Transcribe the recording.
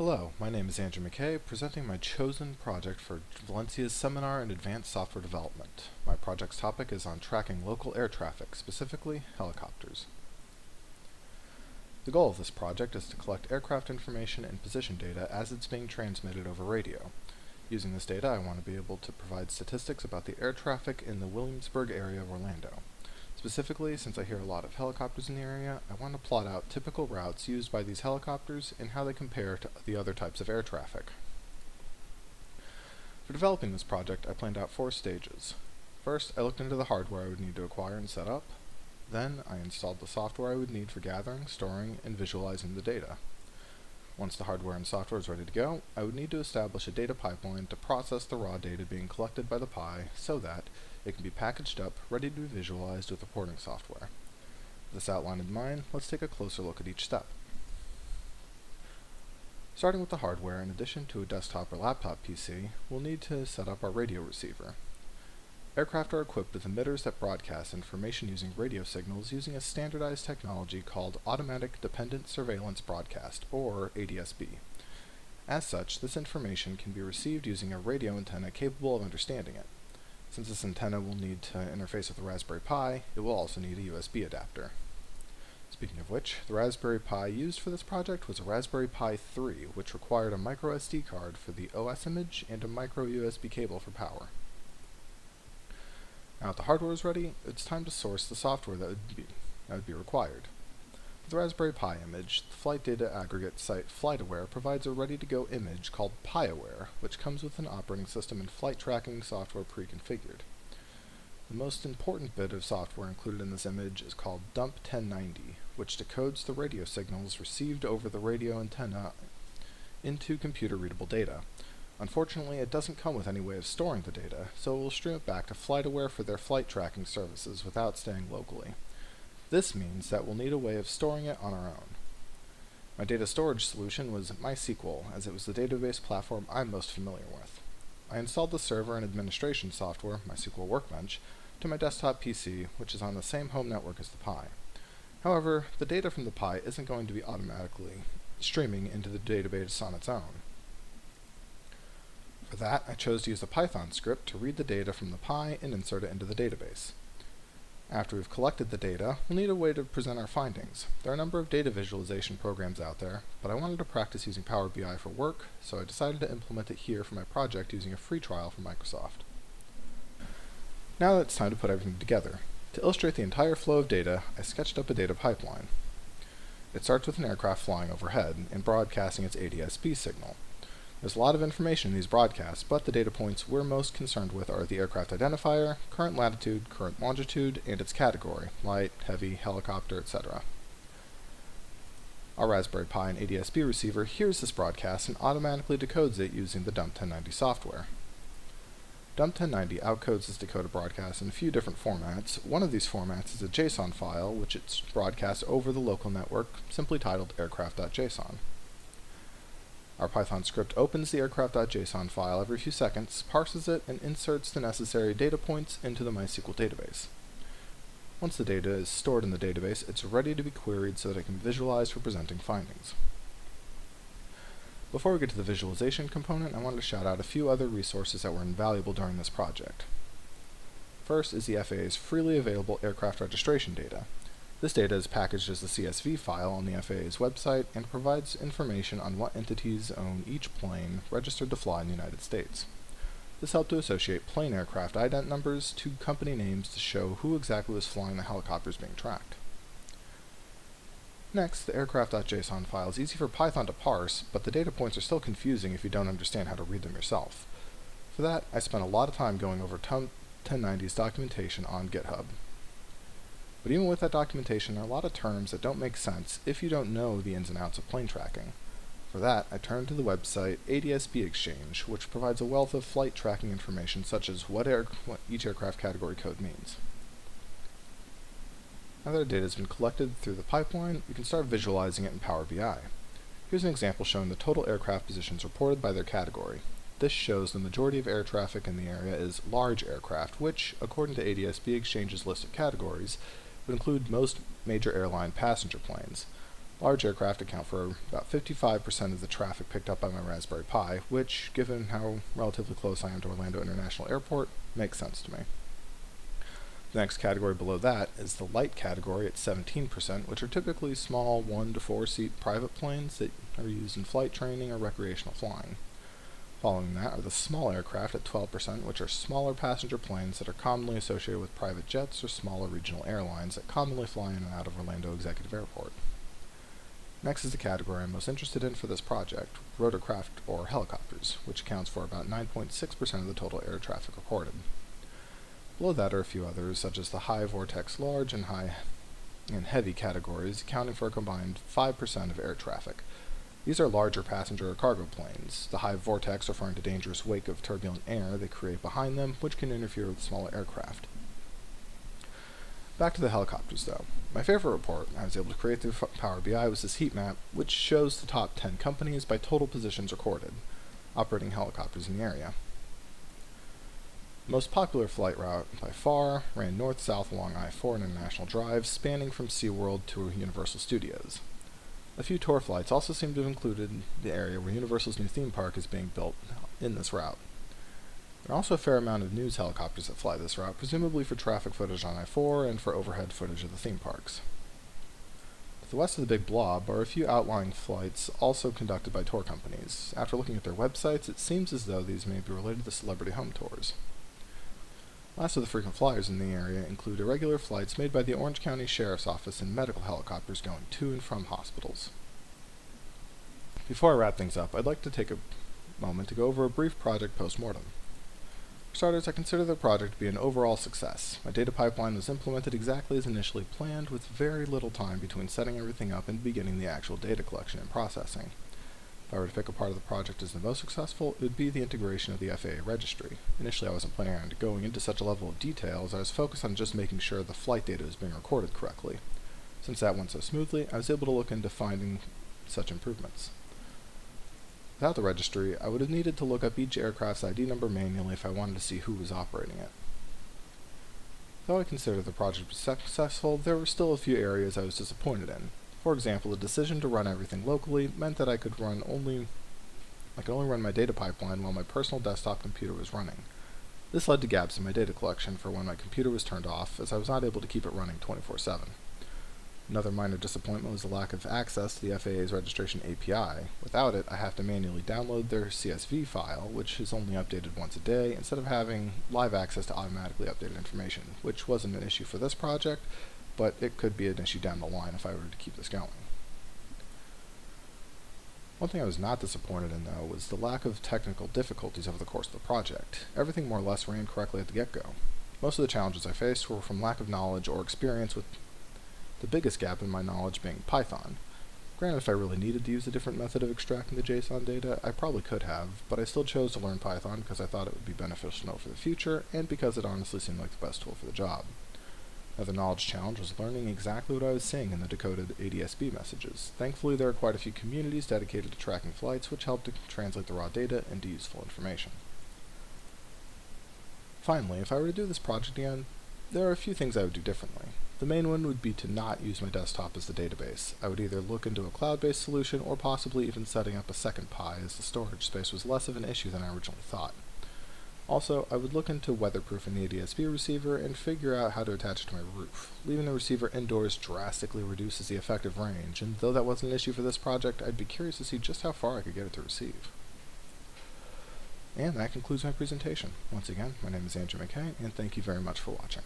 Hello, my name is Andrew McKay, presenting my chosen project for Valencia's Seminar in Advanced Software Development. My project's topic is on tracking local air traffic, specifically helicopters. The goal of this project is to collect aircraft information and position data as it's being transmitted over radio. Using this data, I want to be able to provide statistics about the air traffic in the Williamsburg area of Orlando. Specifically, since I hear a lot of helicopters in the area, I want to plot out typical routes used by these helicopters and how they compare to the other types of air traffic. For developing this project, I planned out 4 stages. First, I looked into the hardware I would need to acquire and set up. Then, I installed the software I would need for gathering, storing, and visualizing the data. Once the hardware and software is ready to go, I would need to establish a data pipeline to process the raw data being collected by the Pi so that it can be packaged up, ready to be visualized with reporting software. With this outline in mind, let's take a closer look at each step. Starting with the hardware, in addition to a desktop or laptop PC, we'll need to set up our radio receiver. Aircraft are equipped with emitters that broadcast information using radio signals using a standardized technology called Automatic Dependent Surveillance Broadcast, or ADSB. As such, this information can be received using a radio antenna capable of understanding it. Since this antenna will need to interface with the Raspberry Pi, it will also need a USB adapter. Speaking of which, the Raspberry Pi used for this project was a Raspberry Pi 3, which required a micro SD card for the OS image and a micro USB cable for power. Now that the hardware is ready, it's time to source the software that would be required. For the Raspberry Pi image, the flight data aggregate site FlightAware provides a ready-to-go image called PiAware, which comes with an operating system and flight tracking software pre-configured. The most important bit of software included in this image is called Dump 1090, which decodes the radio signals received over the radio antenna into computer-readable data. Unfortunately, it doesn't come with any way of storing the data, so it will stream it back to FlightAware for their flight tracking services without staying locally. This means that we'll need a way of storing it on our own. My data storage solution was MySQL, as it was the database platform I'm most familiar with. I installed the server and administration software, MySQL Workbench, to my desktop PC, which is on the same home network as the Pi. However, the data from the Pi isn't going to be automatically streaming into the database on its own. For that, I chose to use a Python script to read the data from the Pi and insert it into the database. After we've collected the data, we'll need a way to present our findings. There are a number of data visualization programs out there, but I wanted to practice using Power BI for work, so I decided to implement it here for my project using a free trial from Microsoft. Now it's time to put everything together. To illustrate the entire flow of data, I sketched up a data pipeline. It starts with an aircraft flying overhead and broadcasting its ADSB signal. There's a lot of information in these broadcasts, but the data points we're most concerned with are the aircraft identifier, current latitude, current longitude, and its category, light, heavy, helicopter, etc. Our Raspberry Pi and ADSB receiver hears this broadcast and automatically decodes it using the Dump 1090 software. Dump 1090 outcodes this decoded broadcast in a few different formats. One of these formats is a JSON file, which it's broadcast over the local network, simply titled aircraft.json. Our Python script opens the aircraft.json file every few seconds, parses it, and inserts the necessary data points into the MySQL database. Once the data is stored in the database, it's ready to be queried so that it can be visualized for presenting findings. Before we get to the visualization component, I wanted to shout out a few other resources that were invaluable during this project. First is the FAA's freely available aircraft registration data. This data is packaged as a CSV file on the FAA's website and provides information on what entities own each plane registered to fly in the United States. This helped to associate plane aircraft ident numbers to company names to show who exactly was flying the helicopters being tracked. Next, the aircraft.json file is easy for Python to parse, but the data points are still confusing if you don't understand how to read them yourself. For that, I spent a lot of time going over 1090's documentation on GitHub. But even with that documentation, there are a lot of terms that don't make sense if you don't know the ins and outs of plane tracking. For that, I turned to the website ADSB Exchange, which provides a wealth of flight tracking information such as what each aircraft category code means. Now that our data has been collected through the pipeline, we can start visualizing it in Power BI. Here's an example showing the total aircraft positions reported by their category. This shows the majority of air traffic in the area is large aircraft, which, according to ADSB Exchange's list of categories, would include most major airline passenger planes. Large aircraft account for about 55% of the traffic picked up by my Raspberry Pi, which, given how relatively close I am to Orlando International Airport, makes sense to me. The next category below that is the light category at 17%, which are typically small 1 to 4 seat private planes that are used in flight training or recreational flying. Following that are the small aircraft at 12%, which are smaller passenger planes that are commonly associated with private jets or smaller regional airlines that commonly fly in and out of Orlando Executive Airport. Next is the category I'm most interested in for this project, rotorcraft or helicopters, which accounts for about 9.6% of the total air traffic recorded. Below that are a few others, such as the high vortex large and high and heavy categories, accounting for a combined 5% of air traffic. These are larger passenger or cargo planes, the high vortex referring to dangerous wake of turbulent air they create behind them, which can interfere with smaller aircraft. Back to the helicopters, though. My favorite report I was able to create through Power BI was this heat map, which shows the top 10 companies by total positions recorded, operating helicopters in the area. The most popular flight route, by far, ran north-south along I-4 and International Drive, spanning from SeaWorld to Universal Studios. A few tour flights also seem to have included the area where Universal's new theme park is being built in this route. There are also a fair amount of news helicopters that fly this route, presumably for traffic footage on I-4 and for overhead footage of the theme parks. To the west of the big blob are a few outlying flights also conducted by tour companies. After looking at their websites, it seems as though these may be related to celebrity home tours. Last of the frequent flyers in the area include irregular flights made by the Orange County Sheriff's Office and medical helicopters going to and from hospitals. Before I wrap things up, I'd like to take a moment to go over a brief project post-mortem. For starters, I consider the project to be an overall success. My data pipeline was implemented exactly as initially planned, with very little time between setting everything up and beginning the actual data collection and processing. If I were to pick a part of the project as the most successful, it would be the integration of the FAA registry. Initially, I wasn't planning on going into such a level of detail, as I was focused on just making sure the flight data was being recorded correctly. Since that went so smoothly, I was able to look into finding such improvements. Without the registry, I would have needed to look up each aircraft's ID number manually if I wanted to see who was operating it. Though I considered the project was successful, there were still a few areas I was disappointed in. For example, the decision to run everything locally meant that I could only run my data pipeline while my personal desktop computer was running. This led to gaps in my data collection for when my computer was turned off, as I was not able to keep it running 24/7. Another minor disappointment was the lack of access to the FAA's registration API. Without it, I have to manually download their CSV file, which is only updated once a day, instead of having live access to automatically updated information, which wasn't an issue for this project, but it could be an issue down the line if I were to keep this going. One thing I was not disappointed in, though, was the lack of technical difficulties over the course of the project. Everything more or less ran correctly at the get-go. Most of the challenges I faced were from lack of knowledge or experience, with the biggest gap in my knowledge being Python. Granted, if I really needed to use a different method of extracting the JSON data, I probably could have, but I still chose to learn Python because I thought it would be beneficial to know for the future, and because it honestly seemed like the best tool for the job. Another knowledge challenge was learning exactly what I was seeing in the decoded ADSB messages. Thankfully, there are quite a few communities dedicated to tracking flights, which helped to translate the raw data into useful information. Finally, if I were to do this project again, there are a few things I would do differently. The main one would be to not use my desktop as the database. I would either look into a cloud-based solution or possibly even setting up a second Pi, as the storage space was less of an issue than I originally thought. Also, I would look into weatherproofing the ADSB receiver and figure out how to attach it to my roof. Leaving the receiver indoors drastically reduces the effective range, and though that wasn't an issue for this project, I'd be curious to see just how far I could get it to receive. And that concludes my presentation. Once again, my name is Andrew McKay, and thank you very much for watching.